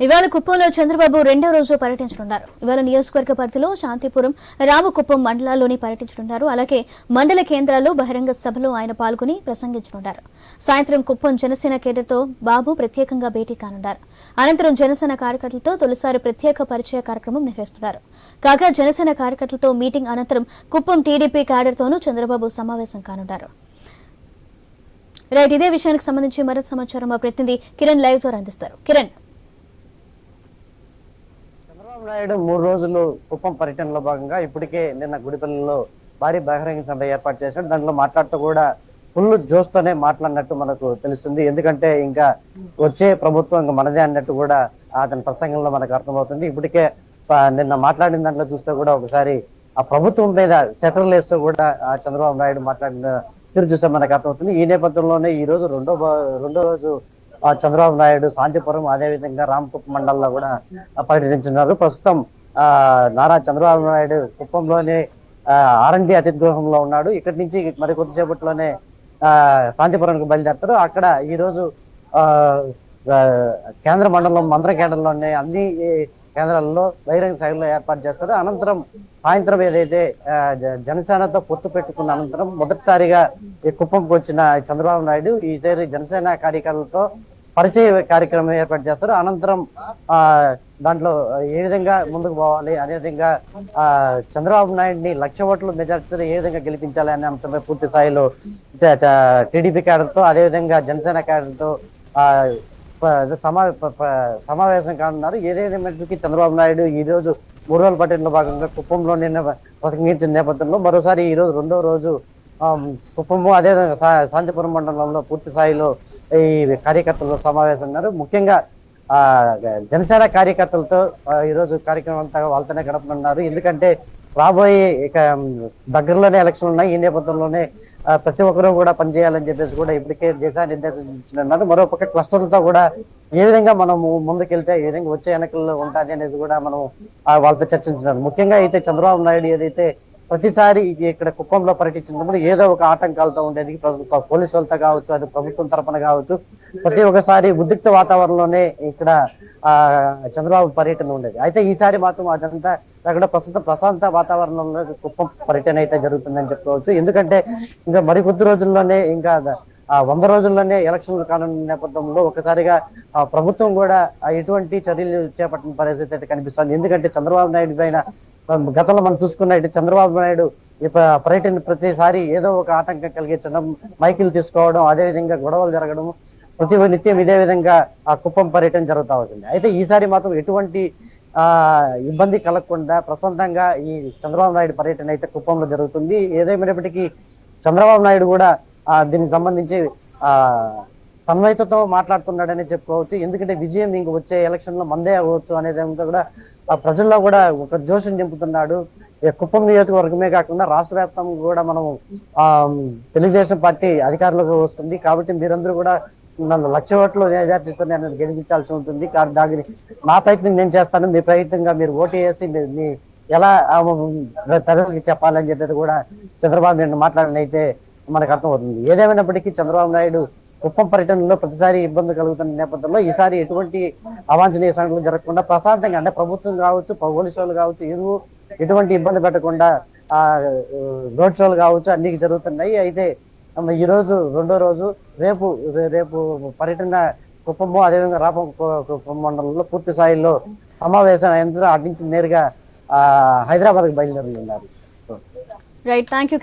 ఇవాళ కుప్పంలో చంద్రబాబు రెండో రోజు పర్యటించనున్నారు. ఇవాళ నియోజకవర్గ పరిధిలో శాంతిపురం, రామకుప్పం మండలాల్లోని పర్యటించనున్నారు. అలాగే మండల కేంద్రాల్లో బహిరంగ సభలో ఆయన పాల్గొని ప్రసంగించనున్నారు. సాయంత్రం కుప్పం జనసేన కేడర్తో బాబు ప్రత్యేకంగా భేటీ కానున్నారు. అనంతరం జనసేన కార్యకర్తలతో తొలిసారి ప్రత్యేక పరిచయ కార్యక్రమం నిర్వహిస్తున్నారు. కాగా జనసేన కార్యకర్తలతో మీటింగ్ అనంతరం కుప్పం టీడీపీ క్యాడర్తోనూ చంద్రబాబు సమావేశం కానున్నారు. రైట్, ఇదే విషయానికి సంబంధించి మరింత సమాచారం మా ప్రతినిధి కిరణ్ లైవ్ ద్వారా అందిస్తారు. కిరణ్, చంద్రబాబు నాయుడు 3 రోజులు కుప్పం పర్యటనలో భాగంగా ఇప్పటికే నిన్న గుడిపల్లిలో భారీ బహిరంగ సభ ఏర్పాటు చేశాడు. దాంట్లో మాట్లాడుతూ కూడా ఫుల్ జోస్తోనే మాట్లాడినట్టు మనకు తెలుస్తుంది. ఎందుకంటే ఇంకా వచ్చే ప్రభుత్వం ఇంకా మనదే అన్నట్టు కూడా అతని ప్రసంగంలో మనకు అర్థమవుతుంది. ఇప్పటికే నిన్న మాట్లాడిన దాంట్లో చూస్తే కూడా ఒకసారి ఆ ప్రభుత్వం మీద సెటర్లు వేస్తూ కూడా చంద్రబాబు నాయుడు మాట్లాడిన తీరు చూస్తే మనకు అర్థమవుతుంది. ఈ నేపథ్యంలోనే ఈ రోజు రెండో రోజు చంద్రబాబు నాయుడు శాంతిపురం, అదేవిధంగా రామకుప్పం మండలంలో కూడా పర్యటించున్నారు. ప్రస్తుతం నారా చంద్రబాబు నాయుడు కుప్పంలోనే R&D అతిథి గృహంలో ఉన్నాడు. ఇక్కడి నుంచి మరి కొద్దిసేపట్లోనే శాంతిపురానికి బయలుదేరుతారు. అక్కడ ఈ రోజు కేంద్ర మండలం మంత్ర కేంద్రంలోనే అన్ని కేంద్రాల్లో బహిరంగ సభలో ఏర్పాటు చేస్తారు. అనంతరం సాయంత్రం ఏదైతే జనసేనతో పొత్తు పెట్టుకున్న అనంతరం మొదటిసారిగా ఈ కుప్పంకి వచ్చిన చంద్రబాబు నాయుడు ఈ జనసేన కార్యకర్తలతో పరిచయ కార్యక్రమం ఏర్పాటు చేస్తారు. అనంతరం దాంట్లో ఏ విధంగా ముందుకు పోవాలి, అదేవిధంగా చంద్రబాబు నాయుడిని 1,00,000 ఓట్ల మెజార్టీతో ఏ విధంగా గెలిపించాలి అనే అంశంపై పూర్తి స్థాయిలో టీడీపీ క్యాడర్తో అదేవిధంగా జనసేన క్యాడర్తో సమావేశం కానున్నారు. ఏదైతే చంద్రబాబు నాయుడు ఈ రోజు 3 రోజుల పర్యటనలో భాగంగా కుప్పంలో నిన్న ప్రసంగించిన నేపథ్యంలో మరోసారి ఈ రోజు రెండో రోజు కుప్పము అదేవిధంగా శాంతిపురం మండలంలో పూర్తి స్థాయిలో ఈ కార్యకర్తలు సమావేశం ఉన్నారు. ముఖ్యంగా జనసేన కార్యకర్తలతో ఈ రోజు కార్యక్రమం అంతా వాళ్ళతోనే గడపనున్నారు. ఎందుకంటే రాబోయే ఇక దగ్గరలోనే ఎలక్షన్లు ఉన్నాయి. ఈ నేపథ్యంలోనే ప్రతి ఒక్కరూ కూడా పనిచేయాలని చెప్పేసి కూడా ఇప్పటికే దిశానిర్దేశించినారు. మరోపక్క క్లస్టర్లతో కూడా ఏ విధంగా మనము ముందుకెళ్తే ఏ విధంగా వచ్చే ఎన్నికల్లో ఉంటుంది అనేది కూడా మనం వాళ్ళతో చర్చించినారు. ముఖ్యంగా అయితే చంద్రబాబు నాయుడు ఏదైతే ప్రతిసారి ఇక్కడ కుప్పంలో పర్యటించినప్పుడు ఏదో ఒక ఆటంకాలతో ఉండేది. పోలీసు వాళ్ళతో కావచ్చు, అది ప్రభుత్వం తరఫున కావచ్చు, ప్రతి ఒక్కసారి ఉద్రిక్త వాతావరణంలోనే ఇక్కడ చంద్రబాబు పర్యటన ఉండేది. అయితే ఈసారి మాత్రం అదంతా అక్కడ ప్రస్తుతం ప్రశాంత వాతావరణంలో కుప్పం పర్యటన అయితే జరుగుతుందని చెప్పుకోవచ్చు. ఎందుకంటే ఇంకా మరికొద్ది రోజుల్లోనే ఇంకా 100 రోజుల్లోనే ఎలక్షన్లు కానున్న నేపథ్యంలో ఒకసారిగా ప్రభుత్వం కూడా ఎటువంటి చర్యలు చేపట్టిన పరిస్థితి అయితే కనిపిస్తుంది. ఎందుకంటే చంద్రబాబు నాయుడు పైన గతంలో మనం చూసుకున్నట్టు చంద్రబాబు నాయుడు పర్యటన ప్రతిసారి ఏదో ఒక ఆటంకం కలిగించడం, మైకులు తీసుకోవడం, అదేవిధంగా గొడవలు జరగడం ప్రతి నిత్యం ఇదే విధంగా ఆ కుప్పం పర్యటన జరుగుతూ అవుతుంది. అయితే ఈసారి మాత్రం ఎటువంటి ఇబ్బంది కలగకుండా ప్రశాంతంగా ఈ చంద్రబాబు నాయుడు పర్యటన అయితే కుప్పంలో జరుగుతుంది. ఏదేమైనప్పటికీ చంద్రబాబు నాయుడు కూడా దీనికి సంబంధించి తన్మయతతో మాట్లాడుతున్నాడని చెప్పుకోవచ్చు. ఎందుకంటే విజయం ఇంక వచ్చే ఎలక్షన్ లో మందే అవ్వచ్చు అనేది కూడా ప్రజల్లో కూడా ఒక జోషం నింపుతున్నాడు. కుప్పం నియోజకవర్గమే కాకుండా రాష్ట్ర వ్యాప్తంగా కూడా మనం తెలుగుదేశం పార్టీ అధికారంలోకి వస్తుంది. కాబట్టి మీరందరూ కూడా నన్ను 1,00,000 ఓట్ల మెజార్టీతో నేను గెలిపించాల్సి ఉంటుంది. దానికి నా ప్రయత్నం నేను చేస్తాను, మీ ప్రయత్నంగా మీరు ఓటు వేసి మీ ఎలా ప్రజలకి చెప్పాలని చెప్పేది కూడా చంద్రబాబు నాయుడు మాట్లాడిన అయితే మనకు అర్థమవుతుంది. ఏదేమైనప్పటికీ చంద్రబాబు నాయుడు కుప్పం పర్యటనలో ప్రతిసారి ఇబ్బంది కలుగుతున్న నేపథ్యంలో ఈసారి ఎటువంటి అవాంఛనీయ సంఘటనలు జరగకుండా ప్రశాంతంగా, అంటే ప్రభుత్వం కావచ్చు, పోలీసు వాళ్ళు కావచ్చు, ఎటువంటి ఇబ్బంది పెట్టకుండా రోడ్ షోలు కావచ్చు అన్ని జరుగుతున్నాయి. అయితే ఈ రోజు రెండో రోజు రేపు పర్యటన కుప్పము అదేవిధంగా రామకుప్పం మండలంలో పూర్తి స్థాయిలో సమావేశం అయిన అటు నుంచి నేరుగా హైదరాబాద్కి బయలుదేరుతున్నారు. Right, thank you.